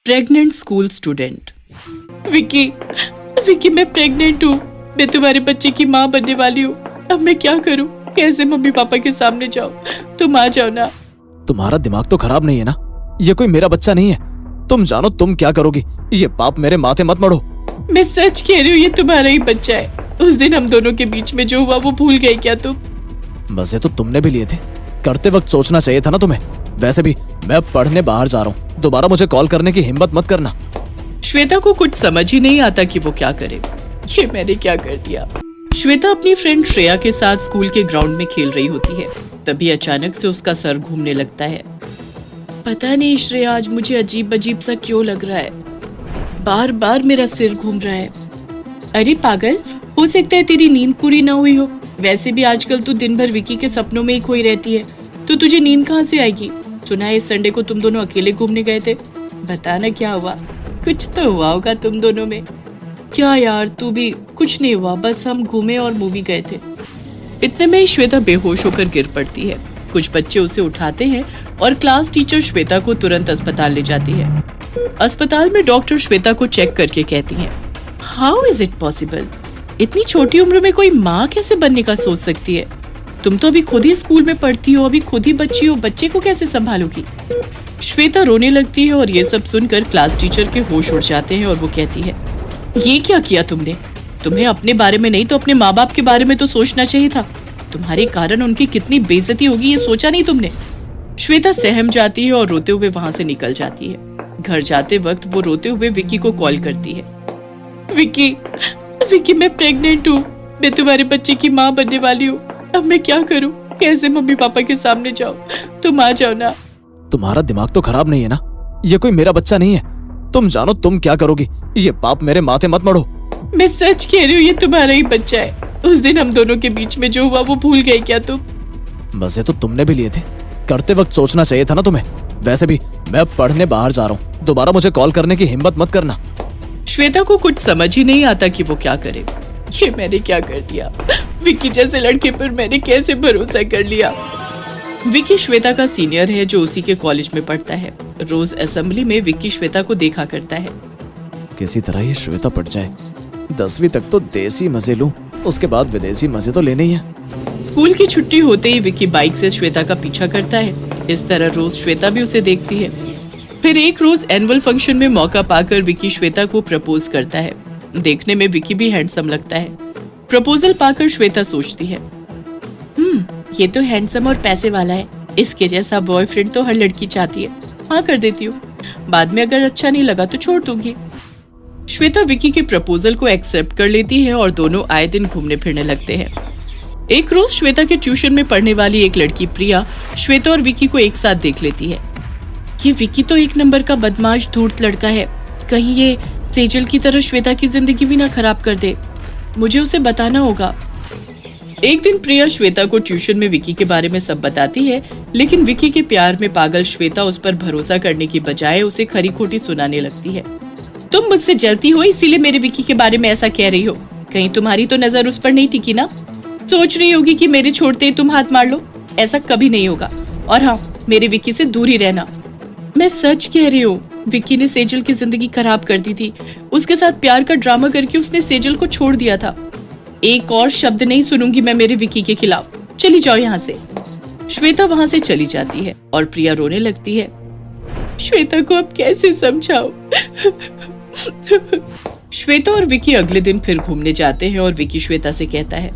Pregnant school student. Vicky, Vicky मैं pregnant हूँ। मैं तुम्हारे बच्चे की माँ बनने वाली हूँ। अब मैं क्या करूँ? कैसे मम्मी पापा के सामने जाऊँ? तुम आ जाओ ना। तुम्हारा दिमाग तो खराब नहीं है ना? ये कोई मेरा बच्चा नहीं है। तुम जानो तुम क्या करोगी। ये पाप मेरे माथे मत मढ़ो। मैं सच कह रही हूँ, ये तुम्हारा ही बच्चा है। उस दिन हम दोनों के बीच में जो हुआ वो भूल गए क्या तुम? मजे तो तुमने भी लिए थे। करते वक्त सोचना चाहिए था ना तुम्हें। वैसे भी मैं अब पढ़ने बाहर जा रहा हूँ। दोबारा मुझे कॉल करने की हिम्मत मत करना। श्वेता को कुछ समझ ही नहीं आता कि वो क्या करे। ये मैंने क्या कर दिया? श्वेता अपनी फ्रेंड श्रेया के साथ स्कूल के ग्राउंड में खेल रही होती है। तभी अचानक से उसका सर घूमने लगता है। पता नहीं श्रेया, आज मुझे अजीब अजीब सा क्यों लग रहा है। बार बार मेरा सिर घूम रहा है। अरे पागल, हो सकता है तेरी नींद पूरी ना हुई हो। वैसे भी आजकल तू दिन भर विकी के सपनों में ही खोई रहती है, तो तुझे नींद कहाँ से आएगी? सुना है इस संडे को तुम दोनों अकेले घूमने गए थे। बताना क्या हुआ? कुछ तो हुआ होगा तुम दोनों में। क्या यार, तू भी? कुछ नहीं हुआ, बस हम घूमे और मूवी गए थे। इतने में ही श्वेता बेहोश होकर गिर पड़ती है। कुछ बच्चे उसे उठाते हैं और क्लास टीचर श्वेता को तुरंत अस्पताल ले जाती है। अस्पताल में डॉक्टर श्वेता को चेक करके कहती हैं, हाउ इज इट पॉसिबल? इतनी छोटी उम्र में कोई माँ कैसे बनने का सोच सकती है? तुम तो अभी खुद ही स्कूल में पढ़ती हो, अभी खुद ही बच्ची हो, बच्चे को कैसे संभालोगी? श्वेता रोने लगती है और ये सब सुनकर क्लास टीचर के होश उड़ जाते हैं और वो कहती है, ये क्या किया तुमने? तुम्हें अपने बारे में नहीं तो अपने माँ बाप के बारे में तो सोचना चाहिए था। तुम्हारे कारण उनकी कितनी बेइज्जती होगी ये सोचा नहीं तुमने? श्वेता सहम जाती है और रोते हुए वहां से निकल जाती है। घर जाते वक्त वो रोते हुए विकी को कॉल करती है। विकी, विकी मैं प्रेग्नेंट हूँ। मैं तुम्हारे बच्चे की माँ बनने वाली हूँ। अब मैं क्या करूँ? कैसे मम्मी पापा के सामने जाऊँ? तुम आ जाओ ना। तुम्हारा दिमाग तो खराब नहीं है ना? ये कोई मेरा बच्चा नहीं है। तुम जानो तुम क्या करोगी। ये पाप मेरे माथे मत मढ़ो। मैं सच कह रही हूँ, ये तुम्हारा ही बच्चा है। उस दिन हम दोनों के बीच में जो हुआ वो भूल गए क्या तुम? मजे तो तुमने भी लिए थे। करते वक्त सोचना चाहिए था ना तुम्हें। वैसे भी मैं अब पढ़ने बाहर जा रहा हूँ। दोबारा मुझे कॉल करने की हिम्मत मत करना। श्वेता को कुछ समझ ही नहीं आता कि वो क्या करे। ये मैंने क्या कर दिया? विकी जैसे लड़के पर मैंने कैसे भरोसा कर लिया? विकी श्वेता का सीनियर है जो उसी के कॉलेज में पढ़ता है। रोज असेंबली में विकी श्वेता को देखा करता है। किसी तरह ये श्वेता पड़ जाए। 10वीं तक तो देसी मजे लूं, उसके बाद विदेशी मजे तो लेने ही है। स्कूल की छुट्टी होते ही विकी बाइक से श्वेता का पीछा करता है। इस तरह रोज श्वेता भी उसे देखती है। फिर एक रोज एनुअल फंक्शन में मौका पाकर विकी श्वेता को प्रपोज करता है। देखने में विकी भी हैंडसम लगता है। प्रपोजल पाकर श्वेता सोचती है, ये तो हैंडसम और पैसे वाला है। इसके जैसा बॉयफ्रेंड तो हर लड़की चाहती है। हाँ कर देती हूँ, बाद में अगर अच्छा नहीं लगा तो छोड़ दूंगी। श्वेता विकी के प्रपोजल को एक्सेप्ट कर लेती है और दोनों आए दिन घूमने फिरने लगते हैं। एक रोज श्वेता के ट्यूशन में पढ़ने वाली एक लड़की प्रिया श्वेता और विकी को एक साथ देख लेती है। ये विकी तो एक नंबर का बदमाश धूर्त लड़का है। कहीं ये सेजल की तरह श्वेता की जिंदगी भी ना खराब कर दे। मुझे उसे बताना होगा। एक दिन प्रिया श्वेता को ट्यूशन में विकी के बारे में सब बताती है, लेकिन विकी के प्यार में पागल श्वेता उस पर भरोसा करने की बजाय उसे खरी खोटी सुनाने लगती है। तुम मुझसे जलती हो इसीलिए मेरे विकी के बारे में ऐसा कह रही हो। कहीं तुम्हारी तो नजर उस पर नहीं टिकी ना? सोच रही होगी कि मेरे छोड़ते ही तुम हाथ मार लो। ऐसा कभी नहीं होगा। और हाँ, मेरे विकी से दूर ही रहना। मैं सच कह रही हूँ। विकी ने सेजल की जिंदगी खराब कर दी थी। उसके साथ प्यार का ड्रामा करके उसने सेजल को छोड़ दिया था। एक और शब्द नहीं सुनूंगी मैं मेरे विकी के खिलाफ। चली जाओ यहाँ से। श्वेता वहां से चली जाती है और प्रिया रोने लगती है। श्वेता को अब कैसे समझाओ? श्वेता और विकी अगले दिन फिर घूमने जाते हैं और विकी श्वेता से कहता है,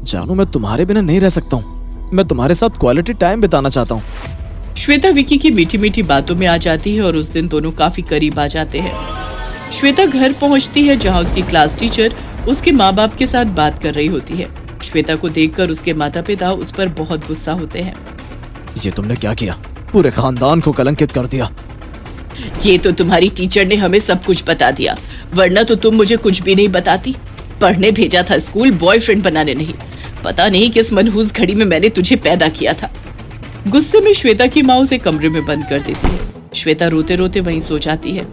जानू मैं तुम्हारे बिना नहीं रह सकता हूँ। मैं तुम्हारे साथ क्वालिटी टाइम बिताना चाहता हूँ। श्वेता विकी की मीठी मीठी बातों में आ जाती है और उस दिन दोनों काफी करीब आ जाते हैं। श्वेता घर पहुंचती है जहां उसकी क्लास टीचर उसके माँ बाप के साथ बात कर रही होती है। श्वेता को देखकर उसके माता पिता उस पर बहुत गुस्सा होते हैं। ये तुमने क्या किया? पूरे खानदान को कलंकित कर दिया। ये तो तुम्हारी टीचर ने हमें सब कुछ बता दिया, वरना तो तुम मुझे कुछ भी नहीं बताती। पढ़ने भेजा था स्कूल, बॉयफ्रेंड बनाने नहीं। पता नहीं किस मनहूस घड़ी में मैंने तुझे पैदा किया था। गुस्से में श्वेता की माँ उसे कमरे में बंद कर देती है। श्वेता रोते रोते वहीं सो जाती है।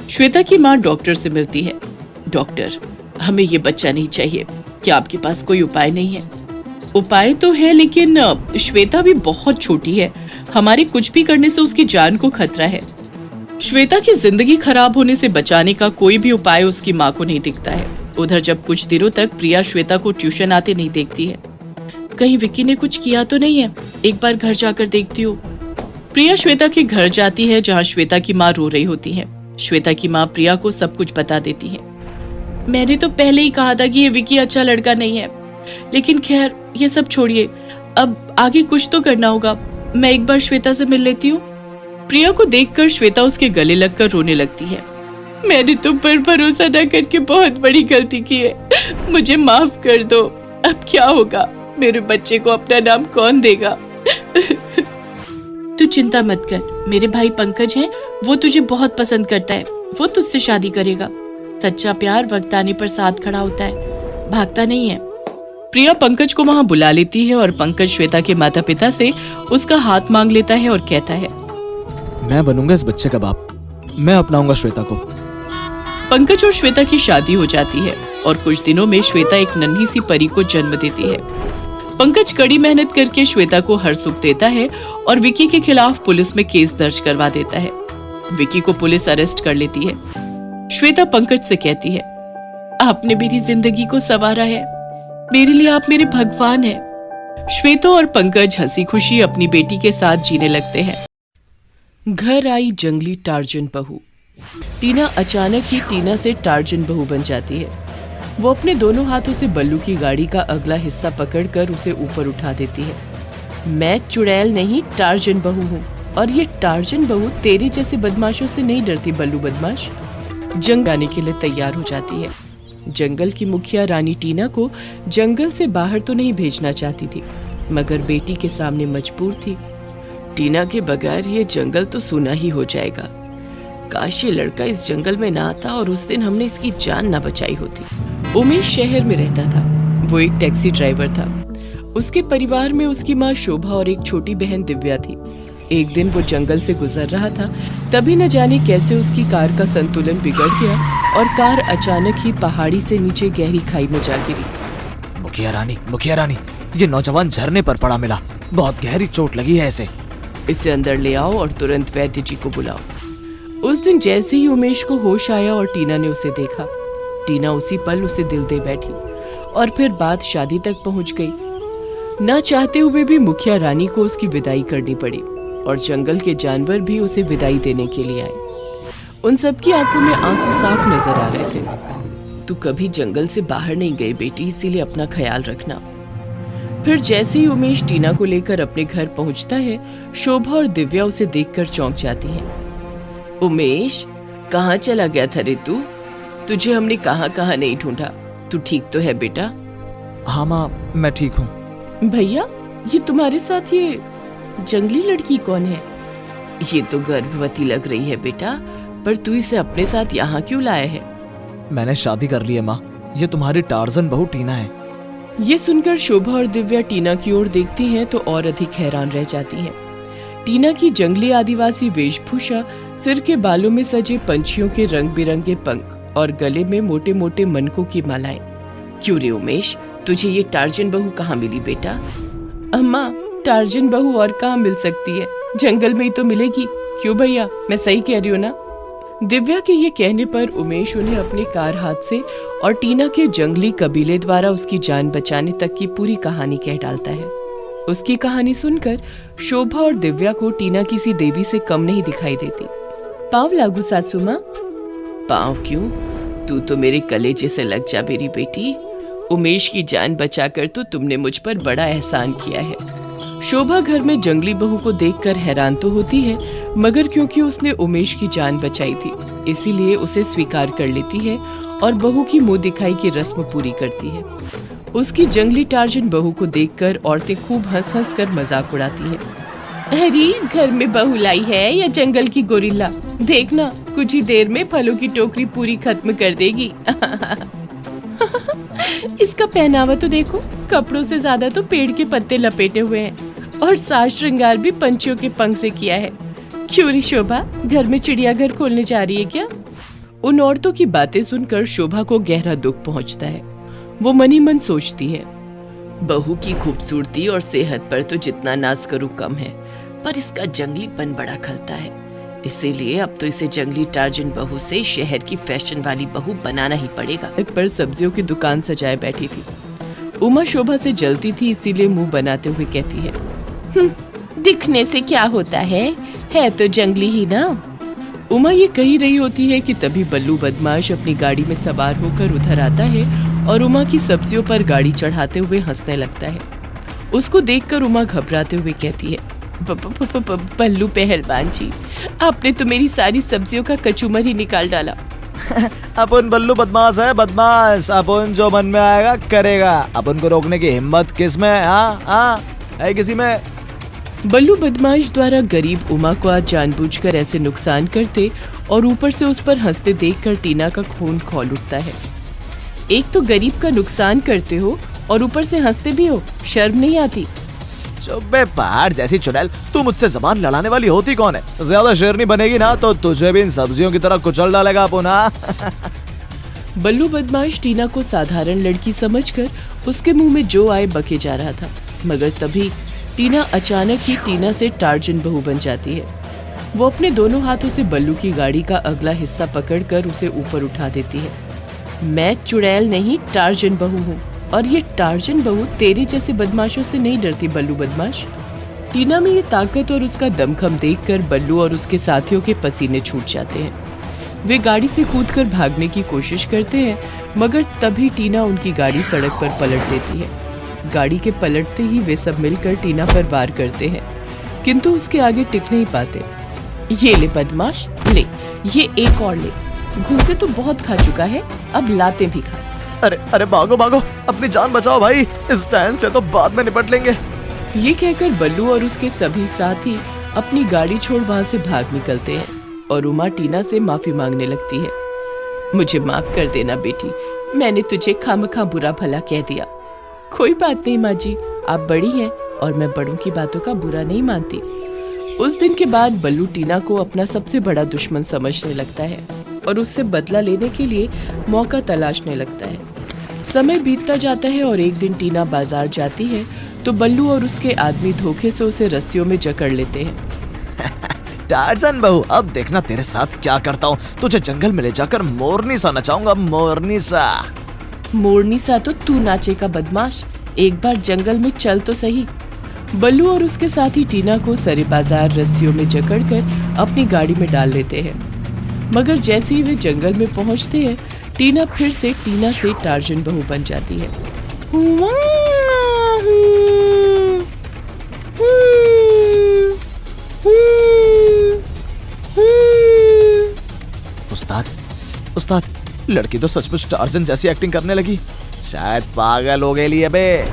श्वेता की माँ डॉक्टर से मिलती है। डॉक्टर, हमें ये बच्चा नहीं चाहिए। क्या आपके पास कोई उपाय नहीं है? उपाय तो है, लेकिन श्वेता भी बहुत छोटी है। हमारे कुछ भी करने से उसकी जान को खतरा है। श्वेता की जिंदगी खराब होने से बचाने का कोई भी उपाय उसकी माँ को नहीं दिखता है। उधर जब कुछ दिनों तक प्रिया श्वेता को ट्यूशन आते नहीं देखती है। कहीं विक्की ने कुछ किया तो नहीं है, एक बार घर जाकर देखती हूँ। प्रिया श्वेता के घर जाती है जहाँ श्वेता की माँ रो रही होती है। श्वेता की माँ प्रिया को सब कुछ बता देती है। मैंने तो पहले ही कहा था कि ये विक्की अच्छा लड़का नहीं है, लेकिन खैर ये सब छोड़िए, अब आगे कुछ तो करना होगा। मैं एक बार श्वेता से मिल लेती हूँ। प्रिया को देखकर श्वेता उसके गले लगकर रोने लगती है। मैंने तुम पर भरोसा न करके बहुत बड़ी गलती की है, मुझे माफ कर दो। अब क्या होगा, मेरे बच्चे को अपना नाम कौन देगा? तू चिंता मत कर, मेरे भाई पंकज हैं, वो तुझे बहुत पसंद करता है, वो तुझसे शादी करेगा। सच्चा प्यार वक्त आने पर साथ खड़ा होता है, भागता नहीं है। प्रिया पंकज को वहां बुला लेती है और पंकज श्वेता के माता पिता से उसका हाथ मांग लेता है और कहता है, मैं बनूंगा इस बच्चे का बाप, मैं अपनाऊंगा श्वेता को। पंकज और श्वेता की शादी हो जाती है और कुछ दिनों में श्वेता एक नन्ही सी परी को जन्म देती है। पंकज कड़ी मेहनत करके श्वेता को हर सुख देता है और विक्की के खिलाफ पुलिस में केस दर्ज करवा देता है। विक्की को पुलिस अरेस्ट कर लेती है। श्वेता पंकज से कहती है, आपने मेरी जिंदगी को संवारा है, मेरे लिए आप मेरे भगवान हैं। श्वेता और पंकज हंसी खुशी अपनी बेटी के साथ जीने लगते हैं। घर आई जंगली टार्जन बहू। टीना अचानक ही टीना से टार्जन बहू बन जाती है। वो अपने दोनों हाथों से बल्लू की गाड़ी का अगला हिस्सा पकड़कर उसे ऊपर उठा देती है। मैं चुड़ैल नहीं, टार्जन बहू हूँ, और ये टार्जन बहू तेरे जैसे बदमाशों से नहीं डरती। बल्लू बदमाश जंगल आने के लिए तैयार हो जाती है। जंगल की मुखिया रानी टीना को जंगल से बाहर तो नहीं भेजना चाहती थी, मगर बेटी के सामने मजबूर थी। टीना के बगैर ये जंगल तो सूना ही हो जाएगा। काश ये लड़का इस जंगल में ना आता और उस दिन हमने इसकी जान ना बचाई होती। उमेश शहर में रहता था। वो एक टैक्सी ड्राइवर था। उसके परिवार में उसकी माँ शोभा और एक छोटी बहन दिव्या थी। एक दिन वो जंगल से गुजर रहा था, तभी न जाने कैसे उसकी कार का संतुलन बिगड़ गया और कार अचानक ही पहाड़ी से नीचे गहरी खाई में जा गिरी। मुखिया रानी, ये नौजवान झरने पर पड़ा मिला, बहुत गहरी चोट लगी है इसे। इसे अंदर ले आओ और तुरंत वैद्य जी को बुलाओ। उस दिन जैसे ही उमेश को होश आया और टीना ने उसे देखा, टीना उसी पल उसे दिल दे बैठी और फिर बात शादी तक पहुंच गई। ना चाहते हुए भी मुखिया रानी को उसकी विदाई करनी पड़ी और जंगल के जानवर भी उसे विदाई देने के लिए आए। उन सबकी आंखों में आंसू साफ नजर आ रहे थे। तू कभी जंगल से बाहर नहीं गई बेटी, इसीलिए अपना ख्याल रखना। फिर जैसे ही उमेश टीना को लेकर अपने घर पहुंचता है, शोभा और दिव्या उसे देखकर चौंक जाती हैं। उमेश, कहाँ चला गया था रे तू? तुझे हमने कहाँ नहीं ढूंढा। तू ठीक तो है बेटा? हाँ माँ, मैं ठीक हूँ। भैया, ये तुम्हारे साथ ये जंगली लड़की कौन है? ये तो गर्भवती लग रही है बेटा, पर तू इसे अपने साथ यहाँ क्यों लाया है? मैंने शादी कर ली है माँ, ये तुम्हारी टार्जन बहू टीना है। ये सुनकर शोभा और दिव्या टीना की ओर देखती हैं तो और अधिक हैरान रह जाती हैं। टीना की जंगली आदिवासी वेशभूषा, सिर के बालों में सजे पंछियों के रंग बिरंगे पंख और गले में मोटे मोटे मनकों की मालाएं। क्यों रे उमेश, तुझे ये टार्जन बहू कहाँ मिली बेटा? अम्मा, टार्जन बहू और कहाँ मिल सकती है, जंगल में ही तो मिलेगी। क्यों भैया, मैं सही कह रही हूँ ना? दिव्या के ये कहने पर उमेश उन्हें अपने कार हादसे और टीना के जंगली कबीले द्वारा उसकी जान बचाने तक की पूरी कहानी कह डालता है। उसकी कहानी सुनकर शोभा और दिव्या को टीना किसी देवी से कम नहीं दिखाई देती। पाँव लागू सासू माँ। पाँव क्यों? तू तो मेरे कलेजे से लग जा मेरी बेटी। उमेश की जान बचाकर तो तुमने मुझ पर बड़ा एहसान किया है। शोभा घर में जंगली बहू को देखकर हैरान तो होती है, मगर क्योंकि उसने उमेश की जान बचाई थी, इसीलिए उसे स्वीकार कर लेती है और बहू की मुंह दिखाई की रस्म पूरी करती है। उसकी जंगली टार्जन बहू को देखकर औरतें खूब हंस हंस कर मजाक उड़ाती हैं। अरे, घर में बहू लाई है या जंगल की गोरिल्ला? देखना, कुछ ही देर में फलों की टोकरी पूरी खत्म कर देगी। इसका पहनावा तो देखो, कपड़ों से ज्यादा तो पेड़ के पत्ते लपेटे हुए हैं और साज श्रृंगार भी पंछियों के पंख से किया है। क्यों री शोभा, घर में चिड़ियाघर खोलने जा रही है क्या? उन औरतों की बातें सुनकर शोभा को गहरा दुख पहुंचता है। वो मन ही मन सोचती है, बहू की खूबसूरती और सेहत पर तो जितना नाज करूं कम है, पर इसका जंगलीपन बड़ा खलता है। इसीलिए अब तो इसे जंगली टार्जन बहू से शहर की फैशन वाली बहू बनाना ही पड़ेगा। पर सब्जियों की दुकान सजाए बैठी थी। उमा शोभा से जलती थी, इसीलिए मुंह बनाते हुए कहती है, दिखने से क्या होता है तो जंगली ही ना। उमा ये कही रही होती है कि तभी बल्लू बदमाश अपनी गाड़ी में सवार होकर उधर आता है और उमा की सब्जियों पर गाड़ी चढ़ाते हुए हंसने लगता है। उसको देखकर उमा घबराते हुए कहती है, बल्लू पहलवान जी, आपने तो मेरी सारी सब्जियों का कचूमर ही निकाल डाला। अपन बल्लू बदमाश है, बदमाश। अपन जो मन में आएगा करेगा। अपन को रोकने की हिम्मत किस में? हाँ है किसी में? बल्लू बदमाश द्वारा गरीब उमा को आज जानबूझकर ऐसे नुकसान करते और ऊपर से उस पर हंसते देखकर टीना का खून खौल उठता है। एक तो गरीब का नुकसान करते हो और ऊपर से हंसते भी हो, शर्म नहीं आती? चुप बे पहाड़ जैसी चुड़ैल, तू मुझसे जबान लड़ाने वाली होती कौन है? ज्यादा शेरनी बनेगी ना तो तुझे भी इन सब्जियों की तरह कुचल डालेगा पुनः। बल्लू बदमाश टीना को साधारण लड़की समझकर उसके मुंह में जो आए बके जा रहा था, मगर तभी टीना अचानक ही टीना से टार्जन बहू बन जाती है। वो अपने दोनों हाथों से बल्लू की गाड़ी का अगला हिस्सा पकड़कर उसे ऊपर उठा देती है। मैं चुड़ैल नहीं, टार्जन बहू हूँ, और ये टार्जन बहू तेरे जैसे बदमाशों से नहीं डरती बल्लू बदमाश। टीना में ये ताकत और उसका दमखम देखकर बल्लू और उसके साथियों के पसीने छूट जाते हैं। वे गाड़ी से कूदकर भागने की कोशिश करते हैं, मगर तभी टीना उनकी गाड़ी सड़क पर पलट देती है। गाड़ी के पलटते ही वे सब मिलकर टीना पर वार करते हैं, किंतु उसके आगे टिक नहीं पाते। ये ले बदमाश, ले, ये एक और ले, घूसे तो बहुत खा चुका है, अब लाते भी खा। अरे भागो भागो, अपनी जान बचाओ भाई, इस टैन से तो बाद में निपट लेंगे। ये कहकर बल्लू और उसके सभी साथी अपनी गाड़ी छोड़ वहाँ से भाग निकलते हैं और उमा टीना से माफी मांगने लगती है। मुझे माफ कर देना बेटी, मैंने तुझे खामखा बुरा भला कह दिया। कोई बात नहीं माँ जी, आप बड़ी हैं और मैं बड़ों की बातों का बुरा नहीं मानती। उस दिन के बाद बल्लू टीना को अपना सबसे बड़ा दुश्मन समझने लगता है और उससे बदला लेने के लिए मौका तलाशने लगता है। समय बीतता जाता है और एक दिन टीना बाजार जाती है तो बल्लू और उसके आदमी धोखे से उसे रस्सियों में जकड़ लेते हैं। टार्जन बहू, अब देखना तेरे साथ क्या करता हूँ। तुझे जंगल में ले जाकर मोरनी सा नचाऊंगा, मोरनी सा। मोरनी सा तो तू नाचेगा बदमाश, एक बार जंगल में चल तो सही। बल्लू और उसके साथी टीना को सरे बाजार रस्सियों में जकड़कर अपनी गाड़ी में डाल लेते हैं, मगर जैसे ही वे जंगल में पहुंचते हैं टीना फिर से टीना से टार्जन बहू बन जाती है। उस्ताद, लड़की तो सचमुच टार्जन जैसी एक्टिंग करने लगी। शायद पागल हो गई है बे।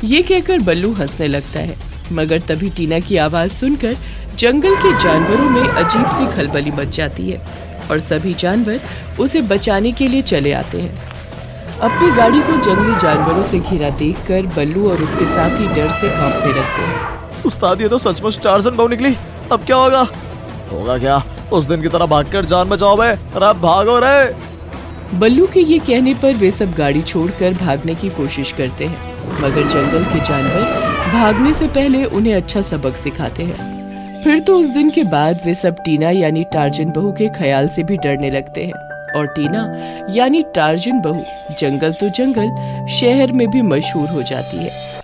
ये कहकर बल्लू हंसने लगता है, मगर तभी टीना की आवाज सुनकर जंगल के जानवरों में अजीब सी खलबली मच जाती है और सभी जानवर उसे बचाने के लिए चले आते हैं। अपनी गाड़ी को जंगली जानवरों से घिरा देखकर बल्लू और उसके साथी डर से कांपने लगते हैं। उस्ताद, ये तो सचमुच टार्जन बहू निकली। अब क्या होगा? होगा क्या? उस दिन की तरह भागकर जान बचाओ बे। अरे भागो रे। बल्लू के ये कहने पर वे सब गाड़ी छोड़कर भागने की कोशिश करते हैं, मगर जंगल के जानवर भागने से पहले उन्हें अच्छा सबक सिखाते हैं। फिर तो उस दिन के बाद वे सब टीना यानी टार्जन बहू के ख्याल से भी डरने लगते हैं और टीना यानी टार्जन बहू जंगल तो जंगल शहर में भी मशहूर हो जाती है।